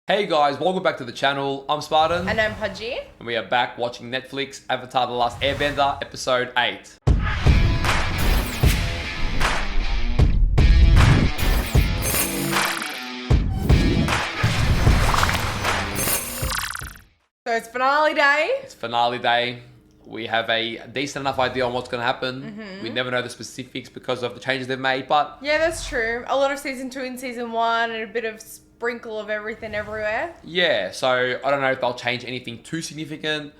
Hey guys, welcome back to the channel. I'm Spartan. And I'm Pudgey. And we are back watching Netflix Avatar The Last Airbender, episode 8. So it's finale day. It's finale day. We have a decent enough idea on what's going to happen. We never know the specifics because of the changes they've made, but... Yeah, that's true. A lot of season 2 and season 1 and a bit of sprinkle of everything everywhere. Yeah, so I don't know if they'll change anything too significant.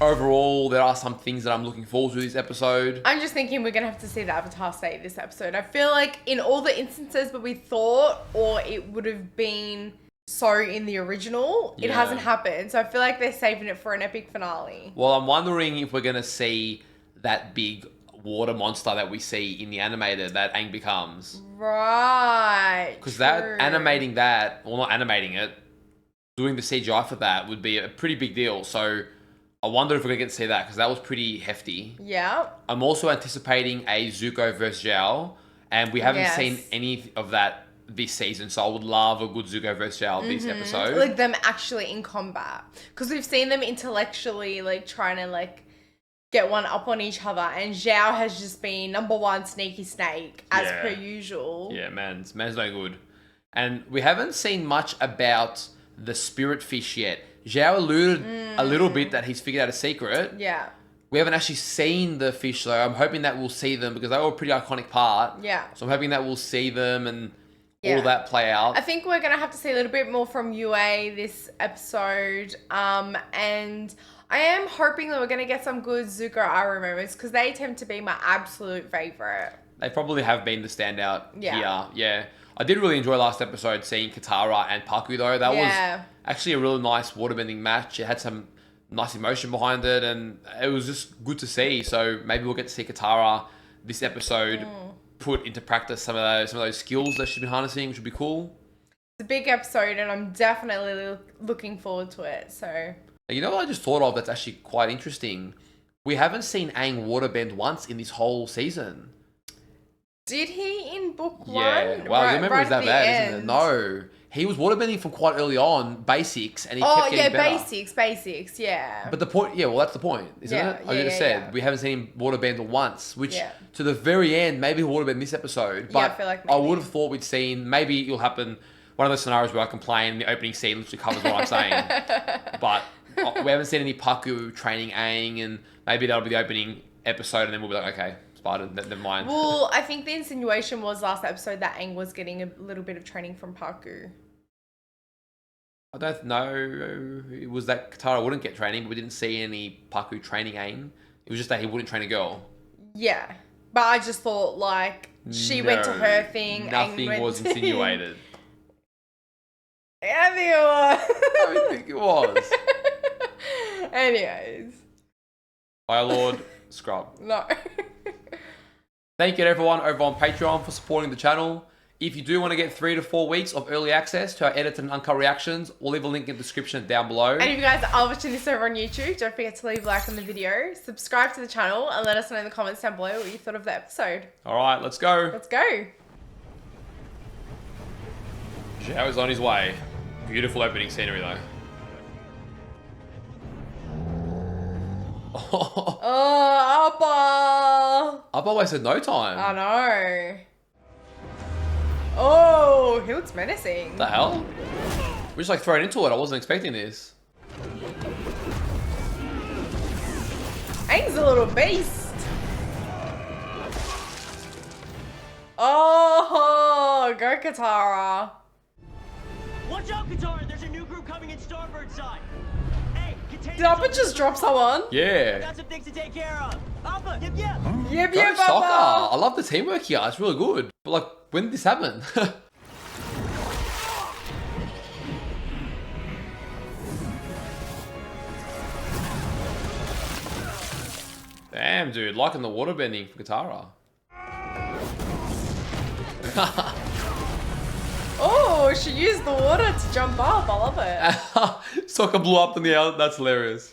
Overall, there are some things that I'm looking forward to this episode. I'm just thinking we're going to have to see the Avatar state this episode. I feel like in all the instances where we thought or it would have been so in the original, it hasn't happened. So I feel like they're saving it for an epic finale. Well, I'm wondering if we're going to see that big water monster that we see in the animated that Aang becomes. Right. Because that animating that, well, not animating it, doing the CGI for that would be a pretty big deal. So I wonder if we're going to get to see that because that was pretty hefty. Yeah. I'm also anticipating a Zuko versus Zhao, and we haven't seen any of that this season, so I would love a good Zuko versus Zhao this episode. Like them actually in combat. Because we've seen them intellectually like trying to like get one up on each other, and Zhao has just been number one sneaky snake as per usual. Yeah, man's no good. And we haven't seen much about the spirit fish yet. Zhao alluded a little bit that he's figured out a secret. Yeah. We haven't actually seen the fish though. I'm hoping that we'll see them because they were a pretty iconic part. Yeah. So I'm hoping that we'll see them and all that play out. I think we're going to have to see a little bit more from UA this episode. And I am hoping that we're going to get some good Zuko Aru moments because they tend to be my absolute favourite. They probably have been the standout here. Yeah. I did really enjoy last episode seeing Katara and Paku though. That was actually a really nice waterbending match. It had some nice emotion behind it and it was just good to see. So maybe we'll get to see Katara this episode put into practice some of those skills that she's been harnessing, which would be cool. It's a big episode and I'm definitely looking forward to it. So you know what I just thought of that's actually quite interesting? We haven't seen Aang waterbend once in this whole season. Did he in book 1? Yeah, well, your memory is that bad, isn't it? No. He was waterbending from quite early on, basics, and he kept getting better. Basics, yeah. But the point, well, that's the point, isn't it? I just said, we haven't seen him waterbend once, which to the very end, maybe he'll waterbend this episode. But I feel like I would have thought we'd seen, maybe it'll happen, one of those scenarios where I complain, the opening scene literally covers what I'm saying. But we haven't seen any Paku training Aang, and maybe that'll be the opening episode, and then we'll be like, okay, Spartan, never mind. Well, I think the insinuation was last episode that Aang was getting a little bit of training from Paku. I don't know. It was that Katara wouldn't get training, but we didn't see any Paku training Aang. It was just that he wouldn't train a girl. Yeah. But I just thought, like, she went to her thing. Nothing was insinuated. I think it was. I don't think it was. Anyways. Fire Lord, scrub. No. Thank you to everyone over on Patreon for supporting the channel. If you do want to get 3 to 4 weeks of early access to our edited and uncut reactions, we'll leave a link in the description down below. And if you guys are watching this over on YouTube, don't forget to leave a like on the video, subscribe to the channel, and let us know in the comments down below what you thought of the episode. Alright, let's go. Let's go. Zhao is on his way. Beautiful opening scenery though. Oh, Appa! Appa wasted no time. I know. Oh, he looks menacing. What the hell? We're just like thrown into it. I wasn't expecting this. Aang's a little beast. Oh, go Katara. Watch out, Katara! There's a new group coming in starboard side. Hey, did Appa just drop someone? Yeah. Got some things to take care of. Appa, yip yip. Yip Go yip, Sokka. Appa. I love the teamwork here. It's really good. But like, when did this happen? Damn, dude. Liking the waterbending for Katara. Oh, she used the water to jump up. I love it. Sokka blew up in the air. That's hilarious.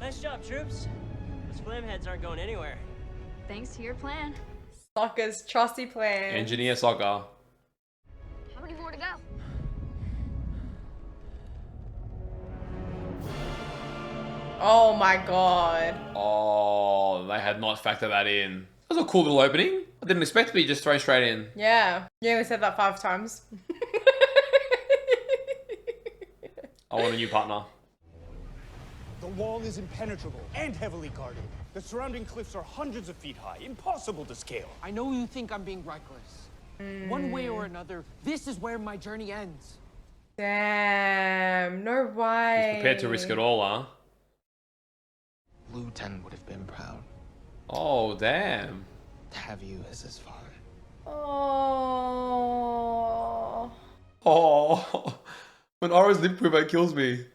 Nice job, troops. Those flame heads aren't going anywhere. Thanks to your plan. Sokka's trusty plan. Engineer Sokka. How many more to go? Oh my god. Oh, they had not factored that in. That was a cool little opening. I didn't expect to be just thrown straight in. Yeah. You only said that 5 times. I want a new partner. The wall is impenetrable and heavily guarded. The surrounding cliffs are hundreds of feet high, impossible to scale. I know you think I'm being reckless. One way or another, this is where my journey ends. Damn, no way. He's prepared to risk it all, huh? Liu Ten would have been proud Oh, damn. to have you as his father. Oh. Oh, when Aura's lip quiver kills me.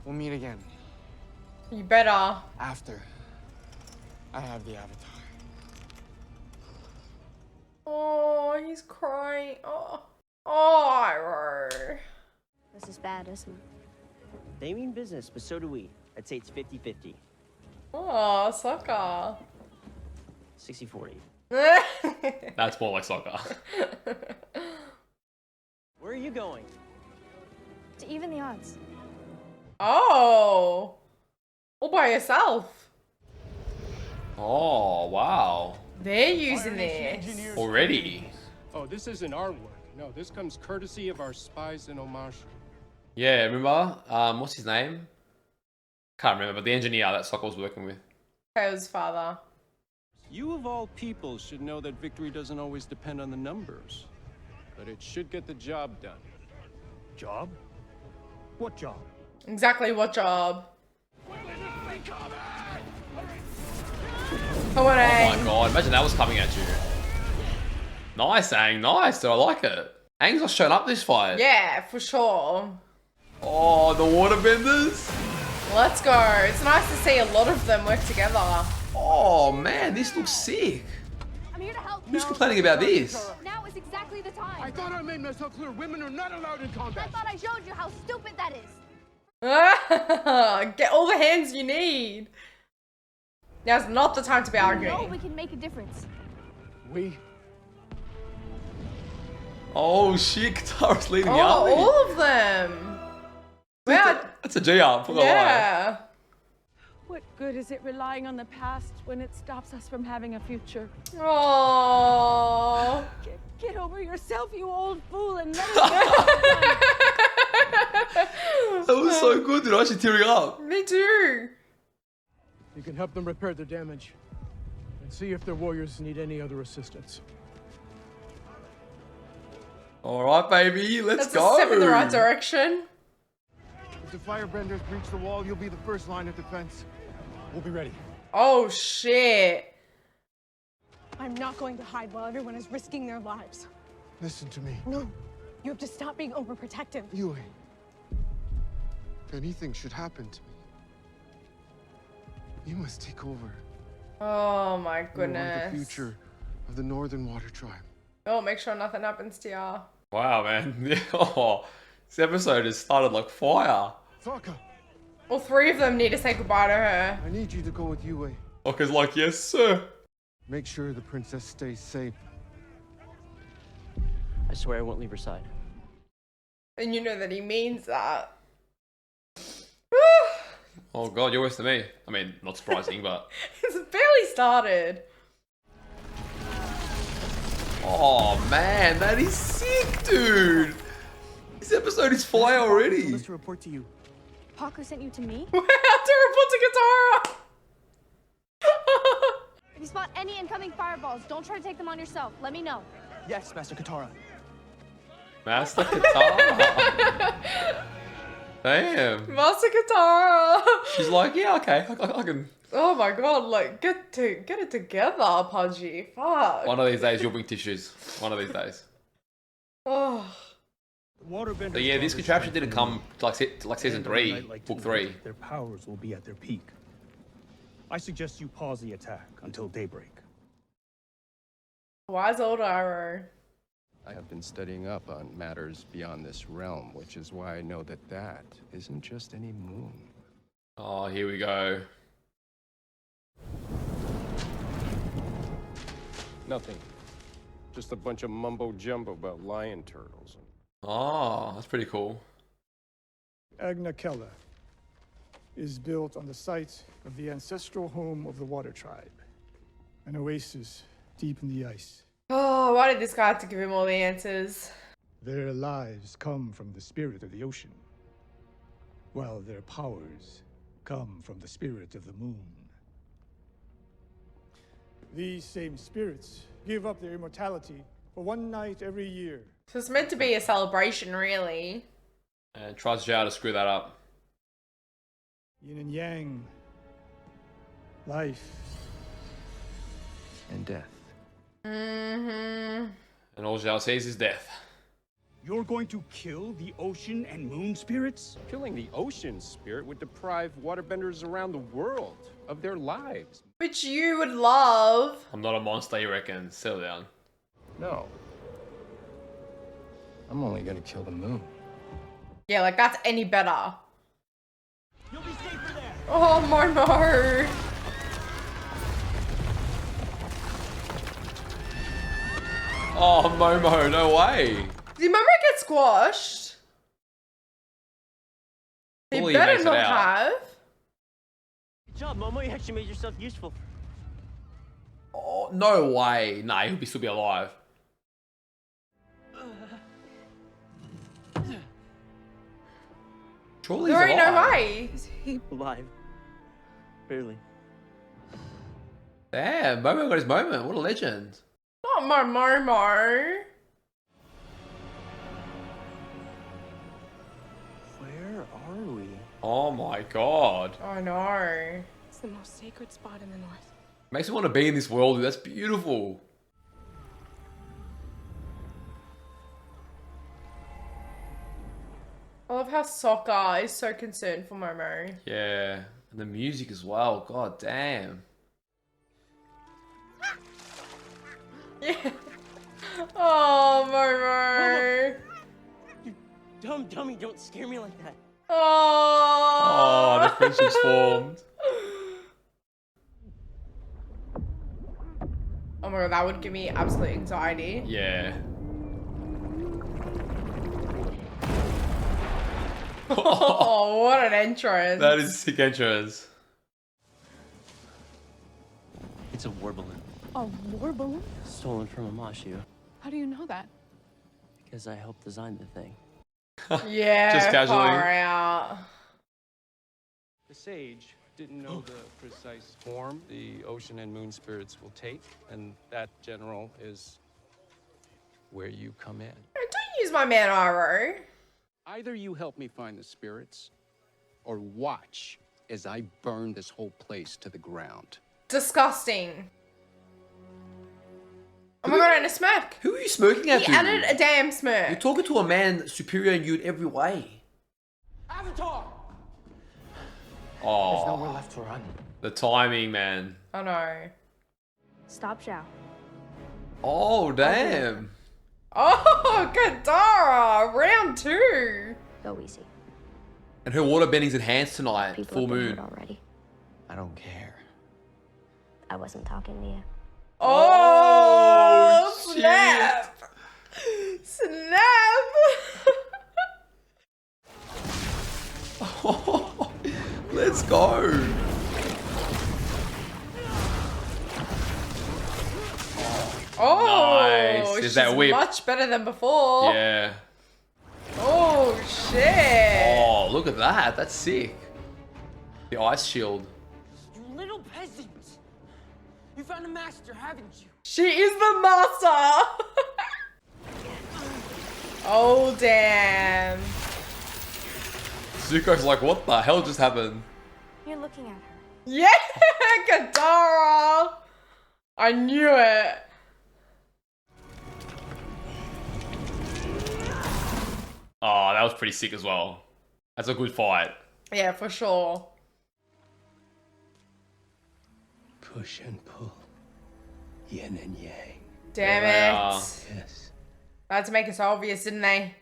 We'll meet again. You better. After I have the Avatar. Oh, he's crying. Oh. Oh, Iroh. This is bad, isn't it? They mean business, but so do we. I'd say it's 50-50. Oh, soccer. 60-40. That's more like soccer. Where are you going? To even the odds. Oh. All by yourself. Oh, wow. They're using this. Already. Oh, this isn't our work. No, this comes courtesy of our spies in Omashu. Yeah, remember? What's his name? Can't remember, but the engineer that Sokka was working with. Ko's father. You of all people should know that victory doesn't always depend on the numbers, but it should get the job done. Job? What job? Exactly what job? Come on, Oh Aang. my god, imagine that was coming at you. Nice, Aang, nice, dude, I like it. Aang's not shown up this fight. Yeah, for sure. Oh, the waterbenders? Let's go. It's nice to see a lot of them work together. Oh man, this looks sick. I'm here to help. Who's complaining about this? Now is exactly the time. I thought I made myself clear. Women are not allowed in I combat. thought I showed you how stupid that is. Get all the hands you need. Now's not the time to be No, arguing. we can make a difference. We? Oh shit, Katara's leading the Oh, army. all of them. Wow. That's a G up, for the lie. Yeah. What good is it relying on the past when it stops us from having a future? Oh. Get over yourself, you old fool, and let it That was so good, dude. I'm actually tearing up. Me too. You can help them repair the damage and see if their warriors need any other assistance. All right, baby, let's That's go. a step in the right direction. If the firebenders breach the wall, you'll be the first line of defense. We'll be ready. Oh shit. I'm not going to hide while everyone is risking their lives. Listen to me. No, you have to stop being overprotective. Yue, if anything should happen to me, you must take over. Oh my You are goodness. the future of the Northern Water Tribe. Oh, make sure nothing happens to ya. Wow, man. Oh, this episode has started like fire. Sokka, All 3 of them need to say goodbye to her. I need you to go with Yue. Oka's like, yes, sir. Make sure the princess stays safe. I swear I won't leave her side. And you know that he means that. Oh god, you're worse than me. I mean, not surprising, but... It's barely started. Oh man, that is sick, dude. This episode is fire already. To report to you. Paku sent you to me? We have to report to Katara. If you spot any incoming fireballs, don't try to take them on yourself. Let me know. Yes, Master Katara. Master Katara. Damn. Master Katara. She's like, yeah, okay, I can... Oh my god, like, get it together, Pudgey. Fuck. One of these days, you'll bring tissues. One of these days. Oh. So yeah, this contraption didn't come like season 3, book 3. Their powers will be at their peak. I suggest you pause the attack until daybreak. Wise old Iroh. I have been studying up on matters beyond this realm, which is why I know that that isn't just any moon. Oh, here we go. Nothing. Just a bunch of mumbo jumbo about lion turtles. Oh, that's pretty cool. Agna Keller. is built on the site of the ancestral home of the Water Tribe, an oasis deep in the ice. Oh, why did this guy have to give him all the answers? Their lives come from the spirit of the ocean, while their powers come from the spirit of the moon. These same spirits give up their immortality for one night every year. So it's meant to be a celebration, really. And tries to screw that up. Yin and yang, life And death. Mm-hmm. And all Zhao sees is death. You're going to kill the ocean and moon spirits? Killing the ocean spirit would deprive waterbenders around the world of their lives. Which you would love. I'm not a monster, you reckon? Settle down. No. I'm only gonna kill the moon. Yeah, like that's any better. You'll be safer there. Oh, Momo. Oh, Momo, no way. Did Momo get squashed? He Surely he better makes it not out. have. Good job, Momo. You actually made yourself useful. Oh, no way. Nah, he'll still be alive. Surely he's There ain't no alive. way. Is he alive? Barely. Damn, Momo got his moment. What a legend. Not my Momo. Where are we? Oh my god. I know. It's the most sacred spot in the north. Makes me want to be in this world. That's beautiful. I love how Sokka is so concerned for Momo. Yeah. And the music as well. God damn. Yeah. Oh, Momo. You dumb dummy, don't scare me like that. Oh, the friendship's formed. Oh my god, that would give me absolute anxiety. Yeah. Oh, what an entrance. That is a sick entrance. It's a war balloon. A war balloon? Stolen from Amashu. How do you know that? Because I helped design the thing. Yeah, Just casually. far out. The sage didn't know the precise form the ocean and moon spirits will take, and that, General, is where you come in. Don't use my man Aro. Either you help me find the spirits, or watch as I burn this whole place to the ground. Disgusting. Oh my god, and a smirk. Who are you smirking at, He dude? added a damn smirk. You're talking to a man superior in you in every way. Avatar! Oh. There's nowhere left to run. The timing, man. I know. Stop, Zhao. Oh, damn. Oh, Kadara, round 2. Go easy. And her water bending's enhanced tonight. People Full have been moon. hurt already. I don't care. I wasn't talking to you. Oh, shit. snap. Snap. Let's go. Oh, Nice. Is she's that whip? much better than before. Yeah. Oh, shit. Oh, look at that. That's sick. The ice shield. You little peasant! You found a master, haven't you? She is the master. Oh, damn. Zuko's like, what the hell just happened? You're looking at her. Yeah, Kadara. I knew it. Oh, that was pretty sick as well. That's a good fight. Yeah, for sure. Push and pull. Yin and yang. Damn There they it. are. Yes. They had to make it so obvious, didn't they?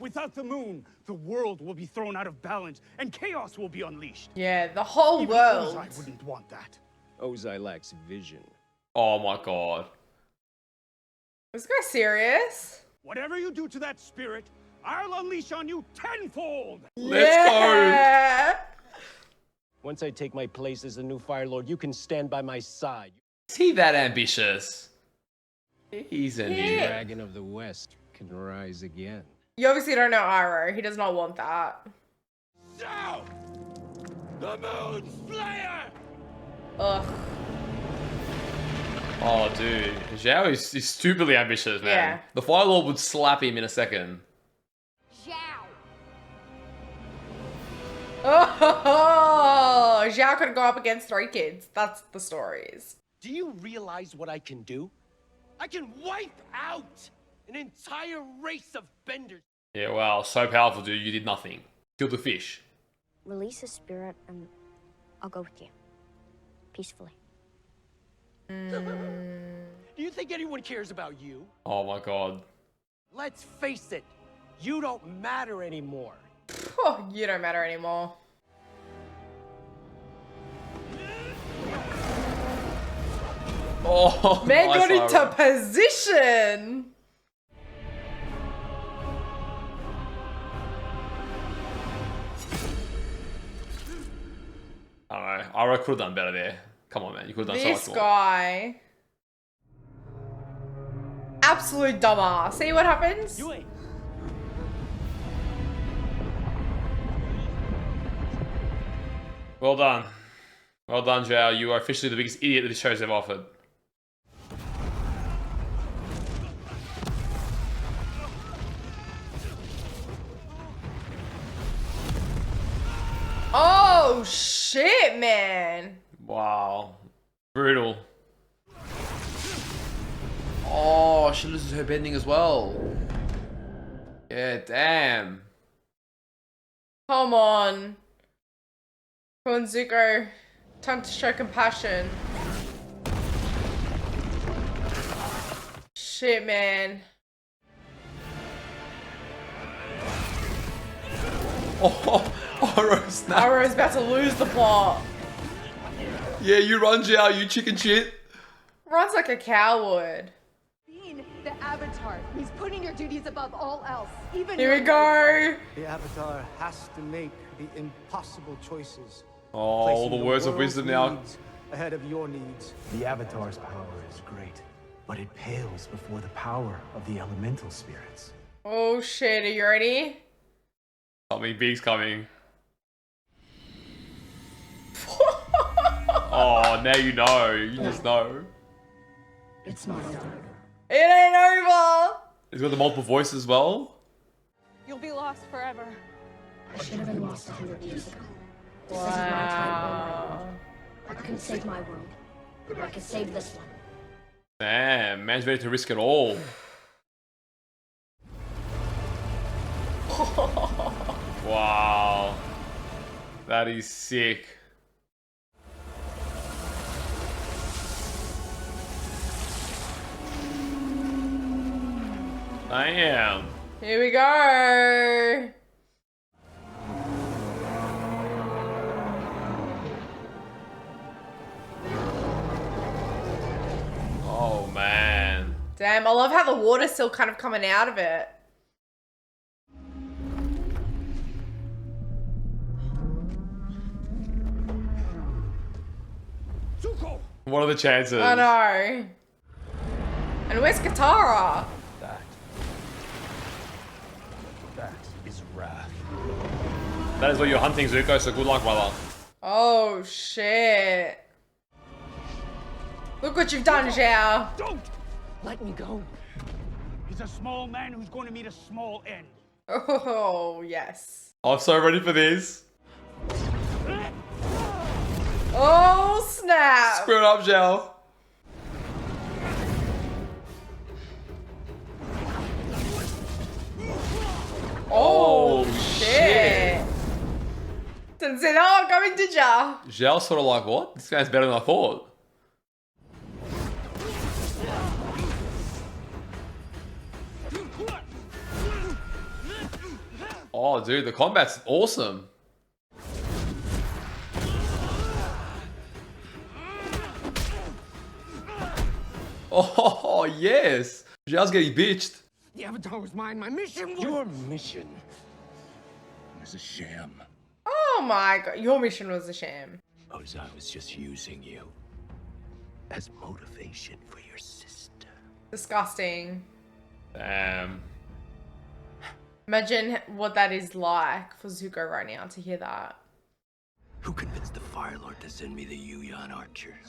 Without the moon, the world will be thrown out of balance and chaos will be unleashed. Yeah, the whole Even world. Ozai wouldn't want that. Ozai lacks vision. Oh my god. This guy serious? Whatever you do to that spirit, I'll unleash on you tenfold! Let's go! Once I take my place as the new Fire Lord, you can stand by my side. Is he that ambitious? He's a new Dragon of the West can rise again. You obviously don't know Iroh. He does not want that. So, the Moon Slayer! Ugh. Oh, dude. Zhao is stupidly ambitious, man. Yeah. The Fire Lord would slap him in a second. Oh, Zhao could go up against 3 kids. That's the stories. Do you realize what I can do? I can wipe out an entire race of benders. Yeah, wow. So powerful, dude. You did nothing. Killed the fish. Release his spirit and I'll go with you. Peacefully. Do you think anyone cares about you? Oh my god. Let's face it, you don't matter anymore. Oh, you don't matter anymore. Oh, Man nice got into Iroh. position. I don't know. Iroh could have done better there. Come on, man. You could have done so This much more. guy. Absolute dumbass. See what happens? You ain't. Well done. Well done, Zhao. You are officially the biggest idiot that this show's ever offered. Oh, shit, man. Wow. Brutal. Oh, she loses her bending as well. Yeah, damn. Come on. Come on, Zuko. Time to show compassion. Shit, man. Oh, Iroh snap. Iroh's about to lose the plot. Yeah, you run, Zhao, you chicken shit. Runs like a coward. Being the Avatar means putting your duties above all else. Even Here we go. The Avatar has to make the impossible choices. Oh, all the words of wisdom now. Ahead of your needs. The Avatar's power is great, but it pales before the power of the elemental spirits. Oh shit, are you ready? Something big's coming. Oh, now you know. You just know. It's not over. It ain't over. He's got the multiple voices as well. You'll be lost forever. I should have been lost 100 years ago. This Wow. is my time. I can save my world. I can save this one. Damn, man's ready to risk it all. Wow. That is sick. Damn. Here we go. Oh man. Damn, I love how the water's still kind of coming out of it. Zuko! What are the chances? I know. And where's Katara? That is wrath. That is what you're hunting, Zuko, so good luck, brother. Oh shit. Look what you've done, Zhao. Don't! Let me go. He's a small man who's going to meet a small end. Oh, yes. I'm so ready for this. Oh, snap. Screw it up, Zhao. Oh, shit. Didn't see that one coming, did ya? Zhao's sort of like, what? This guy's better than I thought. Oh, dude, the combat's awesome. Oh, yes. Zhao's getting bitched. The Avatar was mine. My mission was... Your mission was a sham. Oh my god, your mission was a sham. Because I was just using you as motivation for your sister. Disgusting. Damn. Imagine what that is like for Zuko right now to hear that. Who convinced the Fire Lord to send me the Yuyan archers?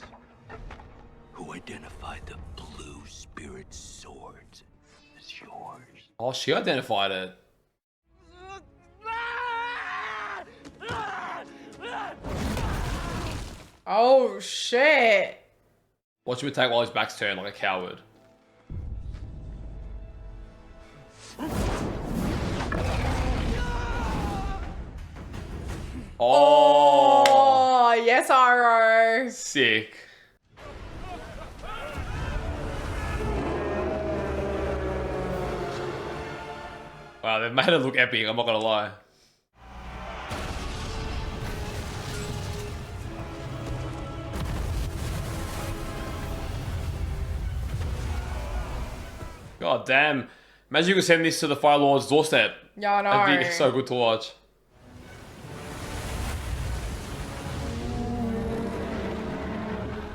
Who identified the blue spirit swords as yours? Oh, she identified it. Oh shit. Watch him attack while his back's turned like a coward. Oh, yes, Aro. Sick. Wow, they've made it look epic, I'm not gonna lie. God damn. Imagine you could send this to the Fire Lord's doorstep. Yeah, I know. That'd be so good to watch.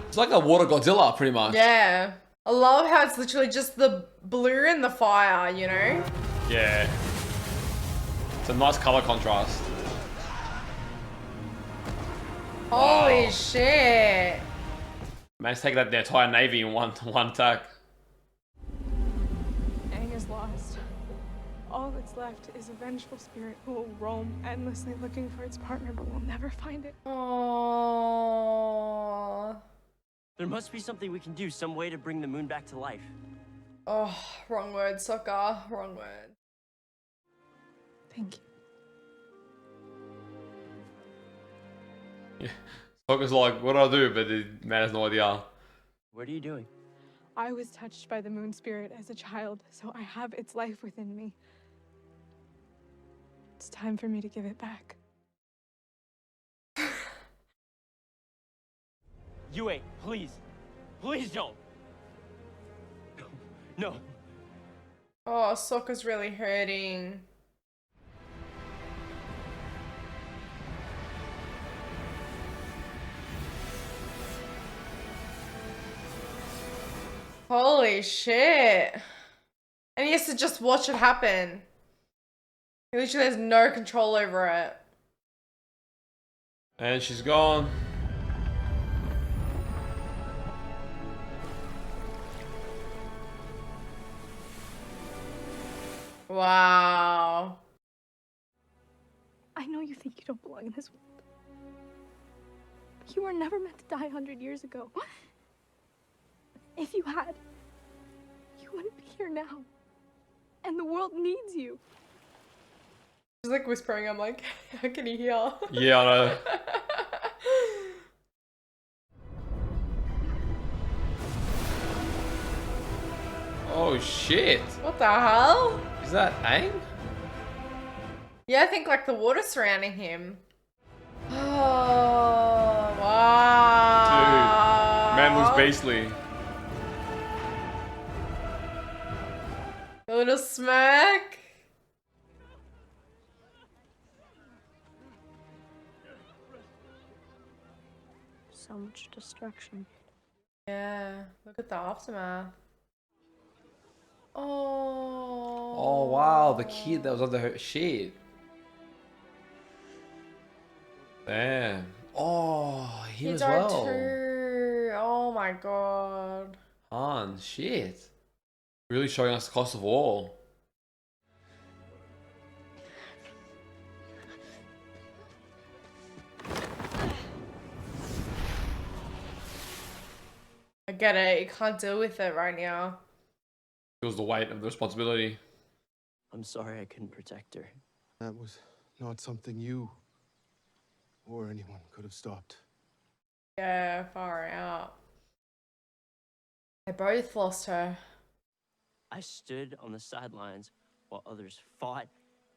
It's like a water Godzilla, pretty much. Yeah. I love how it's literally just the blue and the fire, you know? Yeah. It's a nice color contrast. Holy shit. Man's taking out the entire navy in one attack. Aang is lost. All that's left is a vengeful spirit who will roam endlessly looking for its partner but will never find it. Oh. There must be something we can do, some way to bring the moon back to life. Oh, wrong word, Sokka. Wrong word. Thank you. Yeah. Sokka's like, what do I do? But the man has no idea. What are you doing? I was touched by the moon spirit as a child, so I have its life within me. It's time for me to give it back. Yue, please. Please don't. No. Oh, Sokka's really hurting. Holy shit. And he has to just watch it happen. He literally has no control over it. And she's gone. Wow. I know you think you don't belong in this world. You were never meant to die 100 years ago. If you had, you wouldn't be here now. And the world needs you. She's like whispering, I'm like, how can you hear? Yeah, I know. Oh shit. What the hell? Is that Aang? Yeah, I think like the water surrounding him. Oh, wow. Dude, man looks beastly. A little smirk. So much destruction. Yeah, look at the aftermath. Oh. Oh wow, the kid that was under her shit. Damn. Oh, him He as died well. too. Oh my god. Han, shit. Really showing us the cost of all. I get it. You can't deal with it right now. Feels the weight of the responsibility. I'm sorry I couldn't protect her. That was not something you or anyone could have stopped. Yeah, far out. They both lost her. I stood on the sidelines while others fought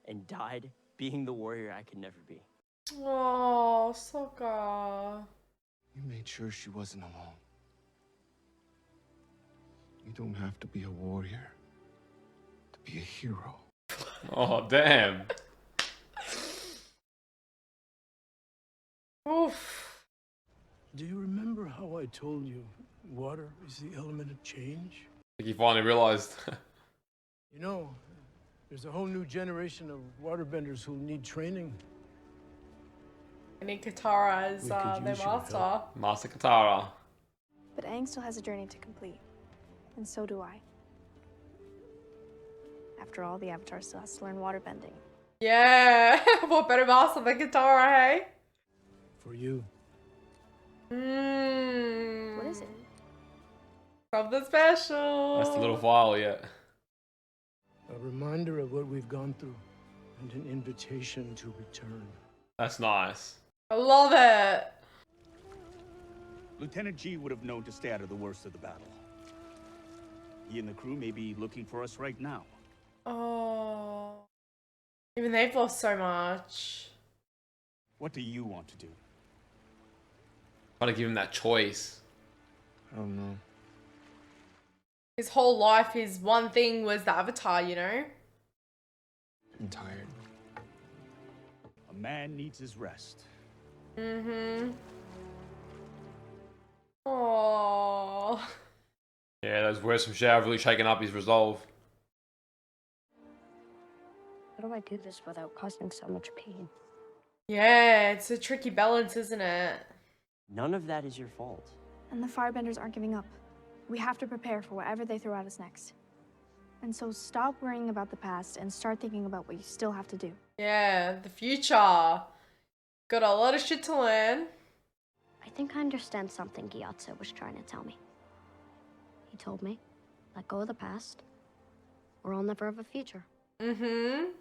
and died, being the warrior I could never be. Oh, Sokka. You made sure she wasn't alone. You don't have to be a warrior to be a hero. Oh, damn. Oof. Do you remember how I told you water is the element of change? I think he finally realized. You know, there's a whole new generation of waterbenders who need training. I need Katara as their master. Master Katara. But Aang still has a journey to complete. And so do I. After all, the Avatar still has to learn waterbending. Yeah. What better master than Katara, hey? For you. What is it? Something special. That's the little vial, yeah. A reminder of what we've gone through. And an invitation to return. That's nice. I love it. Lieutenant G would have known to stay out of the worst of the battle. He and the crew may be looking for us right now. Oh. Even they've lost so much. What do you want to do? Trying to give him that choice. I don't know. His whole life, his one thing was the Avatar, you know? I'm tired. A man needs his rest. Mm-hmm. Oh. Yeah, those words from Shao have really shaken up his resolve. How do I do this without causing so much pain? Yeah, it's a tricky balance, isn't it? None of that is your fault. And the Firebenders aren't giving up. We have to prepare for whatever they throw at us next. And so stop worrying about the past and start thinking about what you still have to do. Yeah, the future. Got a lot of shit to learn. I think I understand something Gyatso was trying to tell me. He told me, let go of the past, or I'll never have a future. Mm-hmm.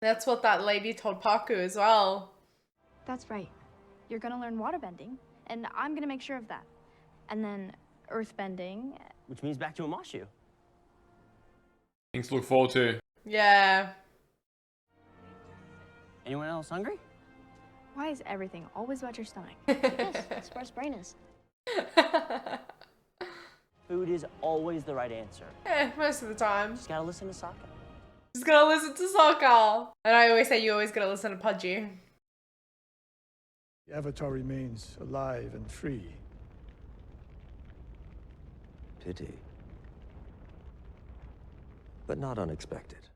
That's what that lady told Paku as well. That's right. You're gonna learn waterbending, and I'm gonna make sure of that. And then earthbending. Which means back to Amashu. Things to look forward to. Yeah. Anyone else hungry? Why is everything always about your stomach? That's where his brain is. Food is always the right answer. Most of the time. Just gotta listen to Sokka. Just gotta listen to Sokka. And I always say you always gotta listen to Pudgey. The Avatar remains alive and free. Pity. But not unexpected.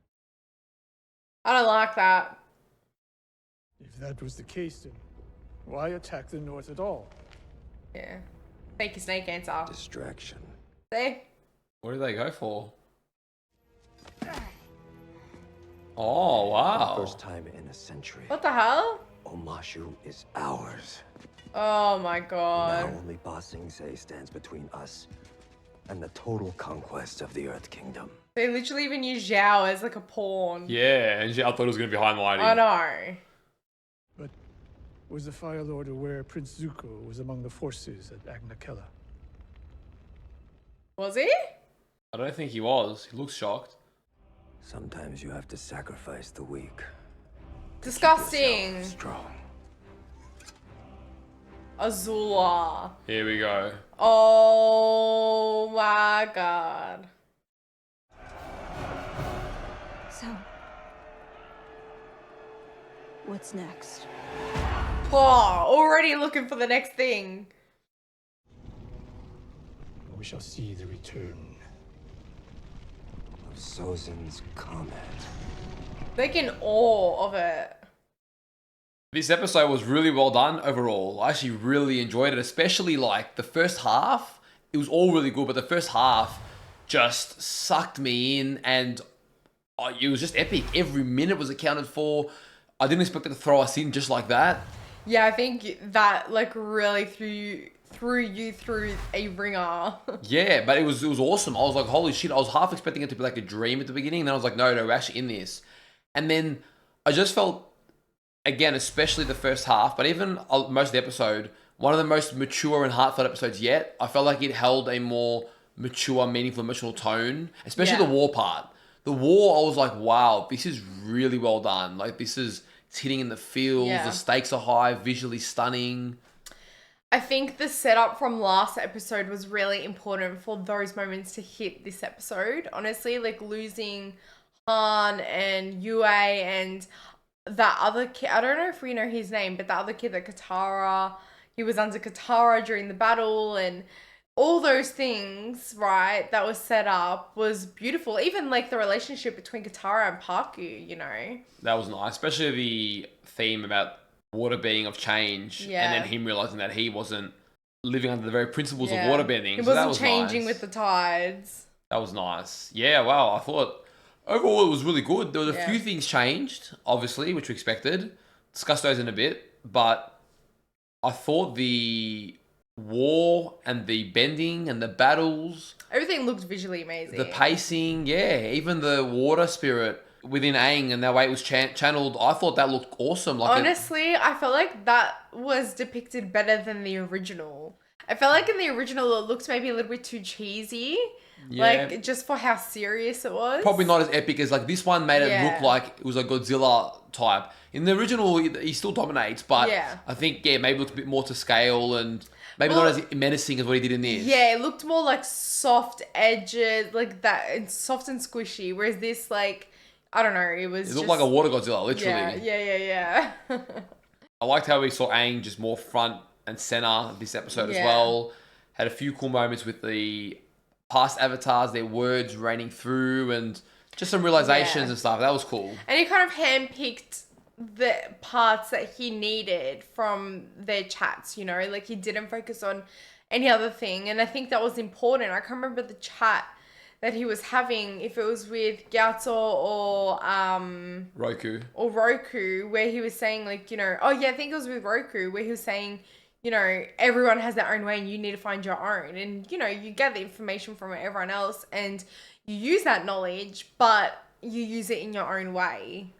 I don't like that. If that was the case, then why attack the North at all? Yeah. Fake a snake answer. Distraction. See? What did they go for? Oh, wow. For the first time in a century. What the hell? Omashu is ours. Oh my god. Now only Ba Sing Se stands between us and the total conquest of the Earth Kingdom. They literally even use Zhao as like a pawn. Yeah, and I thought it was going to be high and mighty. I know. But was the Fire Lord aware Prince Zuko was among the forces at Agna Kella? Was he? I don't think he was. He looks shocked. Sometimes you have to sacrifice the weak. Disgusting. Strong. Azula. Here we go. Oh my god. So, what's next? Oh, already looking for the next thing. We shall see the return of Sozin's comet. Like in awe of it. This episode was really well done overall. I actually really enjoyed it, especially like the first half. It was all really good, but the first half just sucked me in and it was just epic. Every minute was accounted for. I didn't expect it to throw us in just like that. Yeah, I think that like really threw you through a ringer. Yeah, but it was awesome. I was like, holy shit. I was half expecting it to be like a dream at the beginning. And then I was like, no, we're actually in this. And then I just felt, again, especially the first half, but even most of the episode, one of the most mature and heartfelt episodes yet. I felt like it held a more mature, meaningful, emotional tone, especially the war part. The war, I was like, wow, this is really well done. Like, it's hitting in the feels. The stakes are high, visually stunning. I think the setup from last episode was really important for those moments to hit this episode. Honestly, like losing Han and Yue and that other kid. I don't know if we know his name, but the other kid, that Katara, he was under Katara during the battle, and all those things, right, that was set up was beautiful. Even like the relationship between Katara and Parku, you know. That was nice, especially the theme about water being of change, and then him realizing that he wasn't living under the very principles of waterbending. He so that wasn't was changing nice. with the tides. That was nice. Yeah, wow. I thought overall it was really good. There was a few things changed, obviously, which we expected. Discuss those in a bit, but I thought the war and the bending and the battles, everything looked visually amazing. the pacing, even the water spirit within Aang and the way it was channeled, I thought that looked awesome. Like honestly, I felt like that was depicted better than the original. I felt like in the original it looked maybe a little bit too cheesy. Like just for how serious it was. Probably not as epic as like this one made it look like it was a Godzilla type. In the original, he still dominates, but I think maybe it looked a bit more to scale and maybe not as menacing as what he did in this. Yeah, it looked more like soft edges, like that, and soft and squishy. Whereas this, like, I don't know, it looked like a water Godzilla, literally. Yeah. I liked how we saw Aang just more front and center this episode as well. Had a few cool moments with the past avatars, their words raining through, and just some realizations and stuff. That was cool. And he kind of handpicked the parts that he needed from their chats, you know, like he didn't focus on any other thing. And I think that was important. I can't remember the chat that he was having, if it was with Gyatso or Roku, where he was saying, like, you know, I think it was with Roku, where he was saying, you know, everyone has their own way and you need to find your own. And, you know, you get the information from everyone else and you use that knowledge, but you use it in your own way.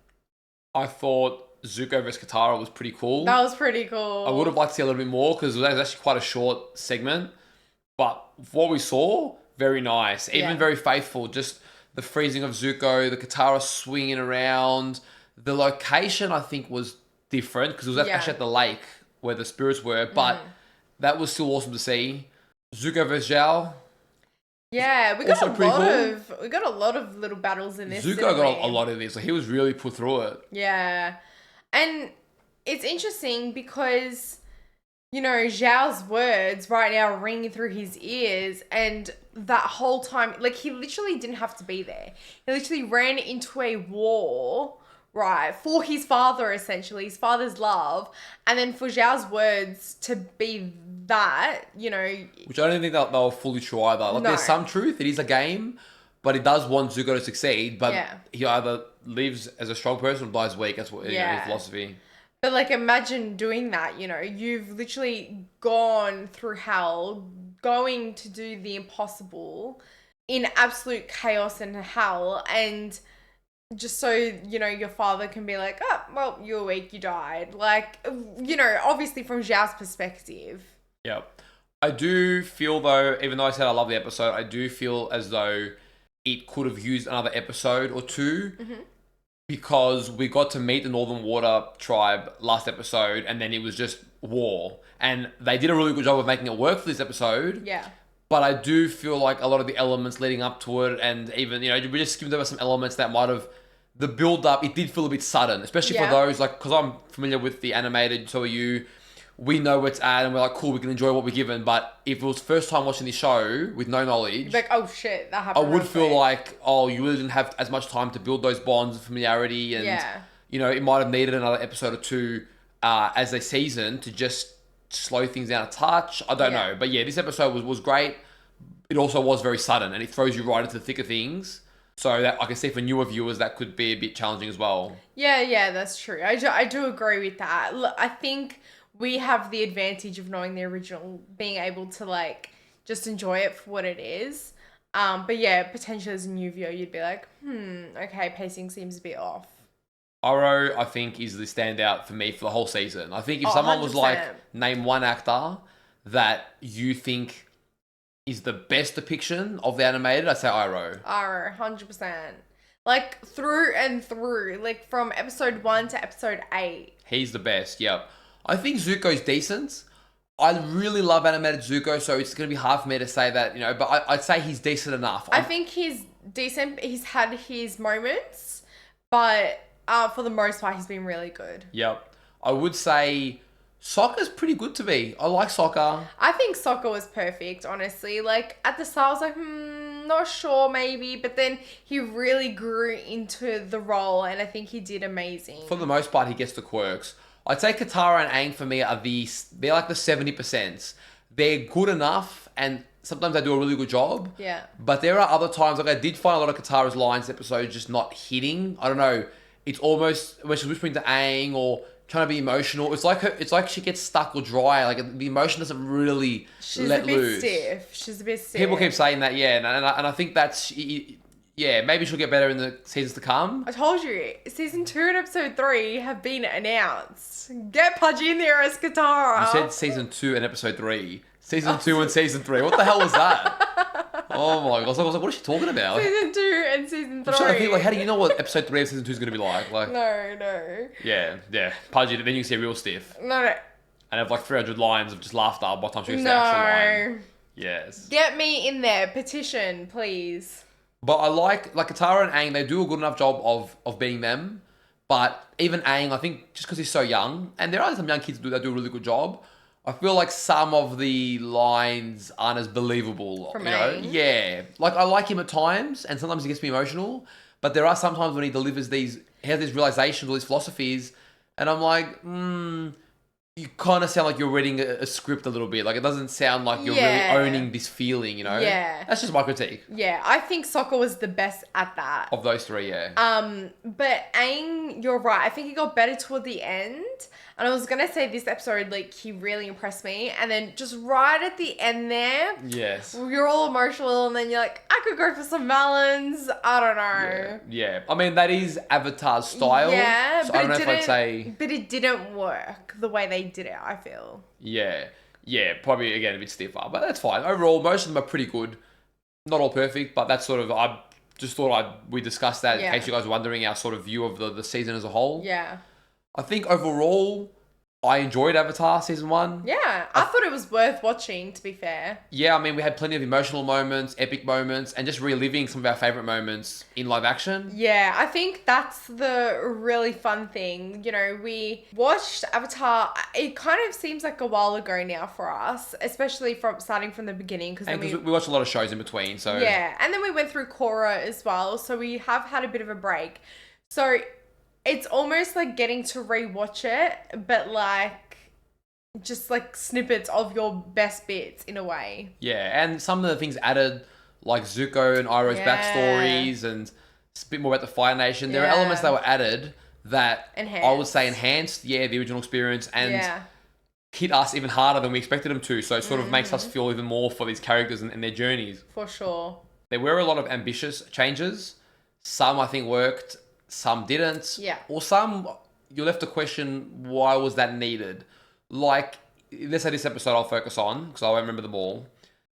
I thought Zuko vs Katara was pretty cool. That was pretty cool. I would have liked to see a little bit more because it was actually quite a short segment. But what we saw, very nice. Even very faithful. Just the freezing of Zuko, the Katara swinging around. The location, I think, was different because it was actually at the lake where the spirits were. But that was still awesome to see. Zuko vs Zhao. Yeah, we got a lot of little battles in this. Zuko got a lot of this. Like, he was really put through it. Yeah. And it's interesting because, you know, Zhao's words right now are ringing through his ears, and that whole time, like, he literally didn't have to be there. He literally ran into a war, right, for his father, essentially, his father's love, and then for Zhao's words to be that, you know. Which I don't think they were fully true either. Like, there's some truth. It is a game, but it does want Zuko to succeed, but he either lives as a strong person or dies weak. That's what his philosophy. But, like, imagine doing that, you know. You've literally gone through hell, going to do the impossible in absolute chaos and hell, and just so, you know, your father can be like, oh, well, you were weak, you died. Like, you know, obviously from Zhao's perspective. Yeah. I do feel, though, even though I said I love the episode, I do feel as though it could have used another episode or two because we got to meet the Northern Water tribe last episode and then it was just war. And they did a really good job of making it work for this episode. Yeah. But I do feel like a lot of the elements leading up to it and even, you know, we just skimmed over some elements that might have, the build up, it did feel a bit sudden, especially for those, like, because I'm familiar with the animated, so are you. We know where it's at and we're like, cool, we can enjoy what we're given. But if it was first time watching this show with no knowledge, like, oh shit, that happened. I would feel like, oh, you really didn't have as much time to build those bonds of familiarity. And, you know, it might have needed another episode or two as a season to just slow things down a touch. I don't know. But yeah, this episode was great. It also was very sudden and it throws you right into the thick of things. So that I can see for newer viewers, that could be a bit challenging as well. Yeah, that's true. I do agree with that. Look, I think we have the advantage of knowing the original, being able to, like, just enjoy it for what it is. But yeah, potentially as a new viewer, you'd be like, okay, pacing seems a bit off. Iroh, I think, is the standout for me for the whole season. I think if someone was 100%. like, name one actor that you think is the best depiction of the animated, I'd say Iroh. Iroh, 100%. Like, through and through. Like, from episode 1 to episode 8. He's the best, yep. I think Zuko's decent. I really love animated Zuko, so it's going to be hard for me to say that, but I'd say he's decent enough. I think he's decent. He's had his moments, but for the most part, he's been really good. Yep. I would say Sokka's pretty good to me. I like Sokka. I think Sokka was perfect, honestly. Like, at the start, I was like, not sure, maybe. But then he really grew into the role, and I think he did amazing. For the most part, he gets the quirks. I'd say Katara and Aang for me they're like the 70%. They're good enough, and sometimes they do a really good job. Yeah. But there are other times, like I did find a lot of Katara's lines episodes just not hitting. I don't know. It's almost when she's whispering to Aang or trying to be emotional. It's like she gets stuck or dry. Like the emotion doesn't really let loose. She's a bit stiff. People keep saying that, yeah, and I think that's. Yeah, maybe she'll get better in the seasons to come. I told you, season 2 and episode 3 have been announced. Get Pudgey in there as Katara. You said season 2 and episode 3. Season 2 and season 3. What the hell was that? Oh my god! I was like, what is she talking about? Season 2 and season 3. I'm trying to think, how do you know what episode 3 of season 2 is going to be like? No. Yeah. Pudgey, then you can see real stiff. No. And have 300 lines of just laughter by the time she gets the actual line. Yes. Get me in there. Petition, please. But I like Katara and Aang, they do a good enough job of being them. But even Aang, I think just because he's so young, and there are some young kids that do a really good job, I feel like some of the lines aren't as believable. From Aang? Yeah. I like him at times, and sometimes he gets me emotional. But there are some times when he delivers he has these realizations or these philosophies, and I'm like, you kind of sound like you're reading a script a little bit. Like, it doesn't sound like you're really owning this feeling, Yeah. That's just my critique. Yeah, I think Sokka was the best at that. Of those three, yeah. But Aang, you're right. I think he got better toward the end. And I was going to say this episode, he really impressed me. And then just right at the end there. Yes. You're all emotional and then you're like, I could go for some melons. I don't know. Yeah. I mean, that is Avatar's style. Yeah, so but I don't know if I'd say... But it didn't work the way they did it, I feel. Yeah. Yeah, probably, again, a bit stiffer. But that's fine. Overall, most of them are pretty good. Not all perfect, but that's sort of... I just thought we discussed that in case you guys were wondering our sort of view of the season as a whole. Yeah. I think overall, I enjoyed Avatar Season 1. Yeah, I thought it was worth watching, to be fair. Yeah, I mean, we had plenty of emotional moments, epic moments, and just reliving some of our favourite moments in live action. Yeah, I think that's the really fun thing. We watched Avatar, it kind of seems like a while ago now for us, especially starting from the beginning. Because we watched a lot of shows in between, so... Yeah, and then we went through Korra as well, so we have had a bit of a break. So... It's almost like getting to rewatch it, but just snippets of your best bits in a way. Yeah, and some of the things added, like Zuko and Iroh's backstories and a bit more about the Fire Nation. There are elements that were added that I would say enhanced, the original experience and hit us even harder than we expected them to. So it sort of makes us feel even more for these characters and their journeys. For sure. There were a lot of ambitious changes. Some I think worked. Some didn't. Yeah. Or some, you're left to question, why was that needed? Let's say this episode I'll focus on, because I won't remember them all.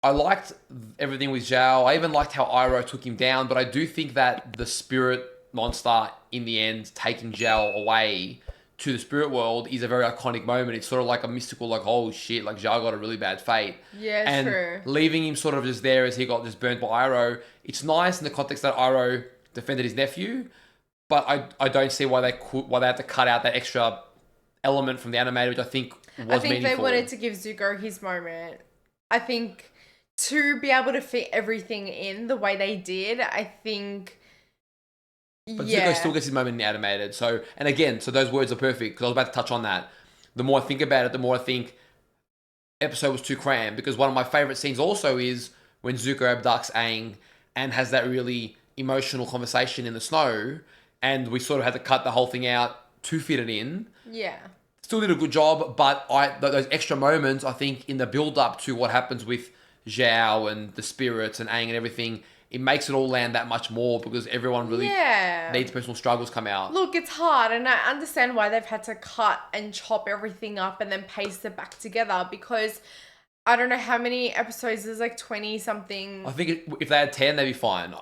I liked everything with Zhao. I even liked how Iroh took him down, but I do think that the spirit monster, in the end, taking Zhao away to the spirit world is a very iconic moment. It's sort of like a mystical, oh shit, Zhao got a really bad fate. Yeah, and true. Leaving him sort of just there as he got just burnt by Iroh, it's nice in the context that Iroh defended his nephew, but I don't see why they had to cut out that extra element from the animated, which I think was meaningful. I think they wanted to give Zuko his moment. I think to be able to fit everything in the way they did, I think... But Zuko still gets his moment in the animated. So those words are perfect, because I was about to touch on that. The more I think about it, the more I think episode was too crammed, because one of my favourite scenes also is when Zuko abducts Aang and has that really emotional conversation in the snow, and we sort of had to cut the whole thing out to fit it in. Yeah. Still did a good job, but those extra moments, I think, in the build-up to what happens with Zhao and the spirits and Aang and everything, it makes it all land that much more, because everyone really needs personal struggles come out. Look, it's hard, and I understand why they've had to cut and chop everything up and then paste it back together, because I don't know how many episodes, there's 20-something. I think if they had 10, they'd be fine.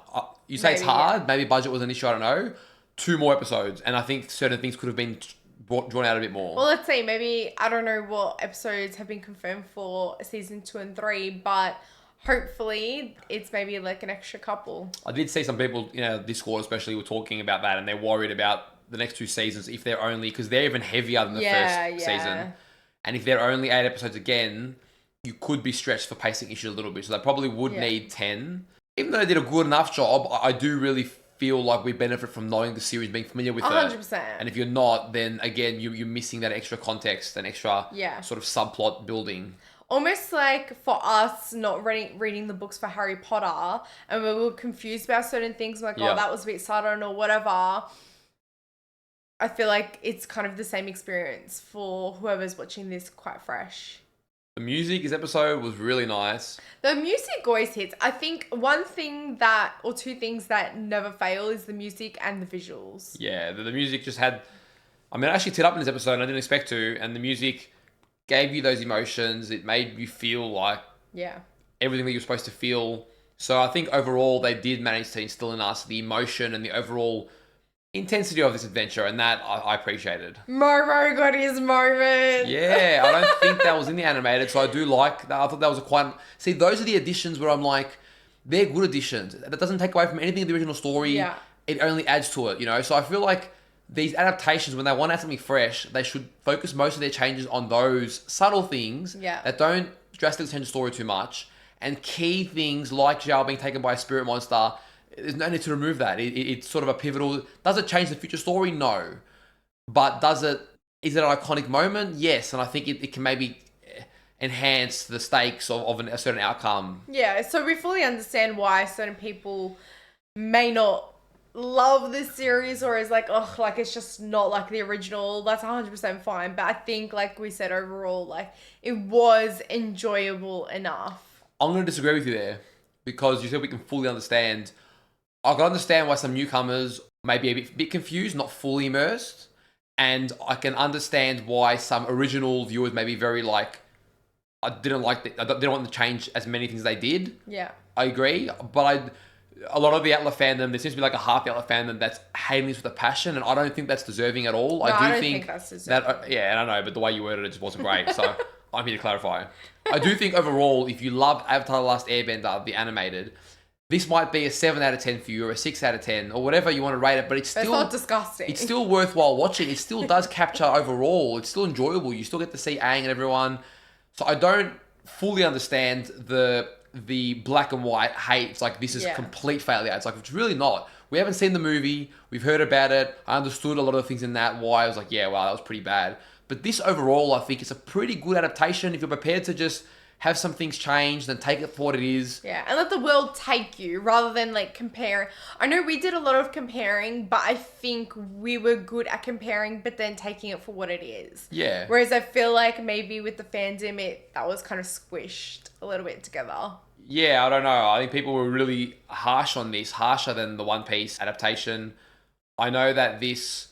You say it's hard, maybe budget was an issue, I don't know. 2 more episodes, and I think certain things could have been drawn out a bit more. Well, let's see. Maybe, I don't know what episodes have been confirmed for season 2 and 3, but hopefully it's maybe like an extra couple. I did see some people, Discord especially, were talking about that, and they're worried about the next 2 seasons if they're only, because they're even heavier than the first season. And if they're only 8 episodes again, you could be stretched for pacing issues a little bit. So they probably would need 10. Even though they did a good enough job, I do really feel like we benefit from knowing the series, being familiar with 100%. it. And if you're not, then again, you're missing that extra context and extra sort of subplot building. Almost like for us not reading the books for Harry Potter, and we were confused about certain things, like, oh, that was a bit sudden or whatever. I feel like it's kind of the same experience for whoever's watching this quite fresh. The music this episode was really nice. The music always hits. I think one thing that, or 2 things that never fail is the music and the visuals. Yeah, the music just had, I actually teared up in this episode and I didn't expect to, and the music gave you those emotions. It made you feel like everything that you're supposed to feel. So I think overall they did manage to instill in us the emotion and the overall intensity of this adventure, and that I appreciated. Momo got his moment. Yeah, I don't think that was in the animated, so I do like that. I thought that was a quite... See, those are the additions where I'm like, they're good additions. That doesn't take away from anything in the original story. Yeah. It only adds to it, So I feel like these adaptations, when they want to add something fresh, they should focus most of their changes on those subtle things that don't drastically change the story too much, and key things like Zhao being taken by a spirit monster. There's no need to remove that. It's sort of a pivotal... Does it change the future story? No. But is it an iconic moment? Yes. And I think it can maybe enhance the stakes of a certain outcome. Yeah, so we fully understand why certain people may not love this series or is like, oh, like it's just not like the original. That's 100% fine. But I think, like we said, overall, like it was enjoyable enough. I'm going to disagree with you there, because you said we can fully understand... I can understand why some newcomers may be a bit confused, not fully immersed. And I can understand why some original viewers may be very like, I didn't want to change as many things as they did. Yeah. I agree. But a lot of the Outlaw fandom, there seems to be like a half the Outlaw fandom that's hating this with a passion. And I don't think that's deserving at all. No, I don't think that's deserving. And I know, but the way you worded it just wasn't great. So I'm here to clarify. I do think overall, if you love Avatar The Last Airbender, the animated... This might be a 7 out of 10 for you, or a 6 out of 10, or whatever you want to rate it, but it's not disgusting. It's still worthwhile watching. It still does capture overall. It's still enjoyable. You still get to see Aang and everyone. So I don't fully understand the black and white hate. It's like, this is complete failure. It's like, it's really not. We haven't seen the movie. We've heard about it. I understood a lot of the things in that, why I was like, yeah, wow, that was pretty bad. But this overall, I think, is a pretty good adaptation if you're prepared to just... have some things changed and take it for what it is. Yeah, and let the world take you rather than like compare. I know we did a lot of comparing, but I think we were good at comparing, but then taking it for what it is. Yeah. Whereas I feel like maybe with the fandom, that was kind of squished a little bit together. Yeah, I don't know. I think people were really harsh on this, harsher than the One Piece adaptation. I know that this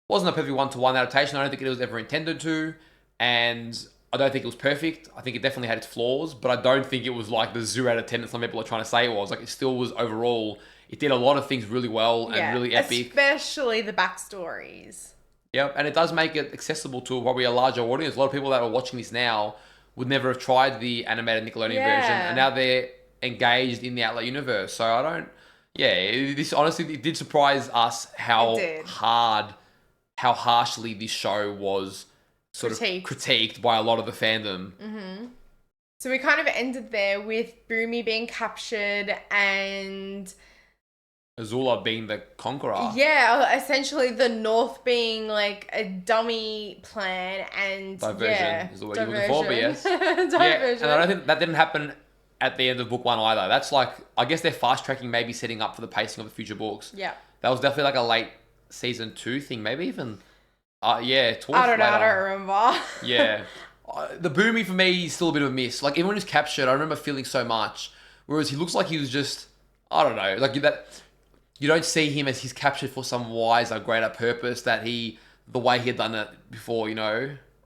wasn't a perfect one-to-one adaptation. I don't think it was ever intended to, and... I don't think it was perfect. I think it definitely had its flaws, but I don't think it was like the 0 out of 10 that some people are trying to say it was. Like, it still was overall, it did a lot of things really well and really epic. Especially the backstories. Yep, and it does make it accessible to probably a larger audience. A lot of people that are watching this now would never have tried the animated Nickelodeon version, and now they're engaged in the Outlaw universe. So I don't... Yeah, this honestly, it did surprise us how harshly this show was... sort of critiqued by a lot of the fandom. Mm-hmm. So we kind of ended there with Boomy being captured and... Azula being the conqueror. Yeah, essentially the North being like a dummy plan and... Diversion is the word you're looking for, but yes. Diversion. Yeah, and I don't think that didn't happen at the end of book 1 either. That's like, I guess they're fast-tracking, maybe setting up for the pacing of the future books. Yeah. That was definitely like a late season 2 thing, maybe even... yeah, towards I don't know, later. I don't remember. Yeah. The Boomy for me is still a bit of a miss. Like, even when he was captured, I remember feeling so much. Whereas he looks like he was just, I don't know, like that. You don't see him as he's captured for some wiser, greater purpose the way he had done it before,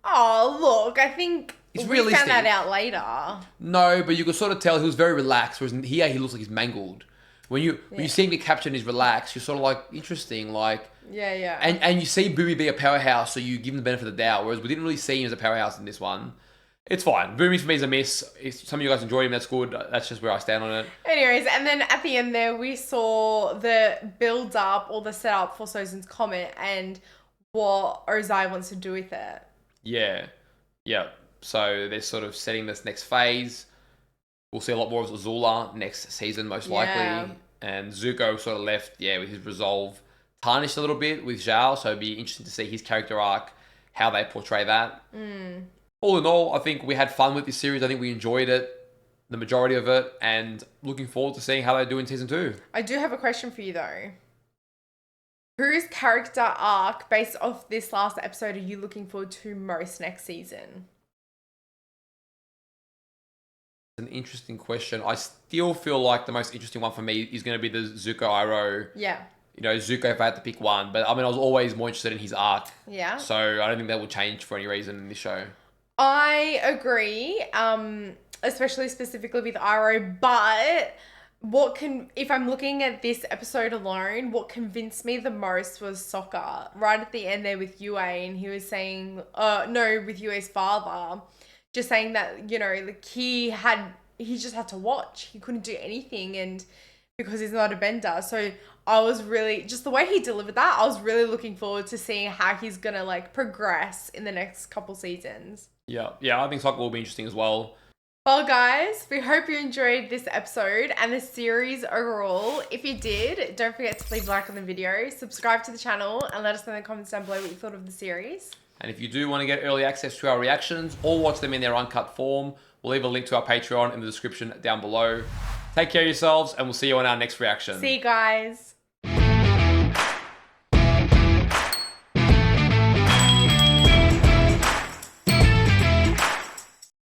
Oh, look, I think it's we realistic. found that out later. No, but you could sort of tell he was very relaxed, whereas here he looks like he's mangled. When you see him get captured and he's relaxed, you're sort of like, interesting, like... Yeah. And you see Boomy be a powerhouse, so you give him the benefit of the doubt, whereas we didn't really see him as a powerhouse in this one. It's fine. Boomy for me is a miss. If some of you guys enjoyed him, that's good. That's just where I stand on it. Anyways, and then at the end there, we saw the build-up or the setup for Sozin's Comet and what Ozai wants to do with it. Yeah. So they're sort of setting this next phase. We'll see a lot more of Azula next season, most likely. And Zuko sort of left, with his resolve tarnished a little bit with Zhao, so it'd be interesting to see his character arc, how they portray that. All in all, I think we had fun with this series. I think we enjoyed it, the majority of it, and looking forward to seeing how they do in season 2. I do have a question for you though. Whose character arc, based off this last episode, are you looking forward to most next season? It's an interesting question. I still feel like the most interesting one for me is going to be the Zuko Iroh. Yeah. Zuko if I had to pick one. But I mean, I was always more interested in his arc. Yeah. So I don't think that will change for any reason in this show. I agree, especially specifically with Iroh, but if I'm looking at this episode alone, what convinced me the most was Sokka. Right at the end there with Yue, and he was saying, with Yue's father, just saying that, like he just had to watch. He couldn't do anything, and because he's not a bender. So I was really, just the way he delivered that, I was really looking forward to seeing how he's going to like progress in the next couple seasons. Yeah, I think Sokka will be interesting as well. Well, guys, we hope you enjoyed this episode and the series overall. If you did, don't forget to leave a like on the video, subscribe to the channel, and let us know in the comments down below what you thought of the series. And if you do want to get early access to our reactions or watch them in their uncut form, we'll leave a link to our Patreon in the description down below. Take care of yourselves, and we'll see you on our next reaction. See you guys.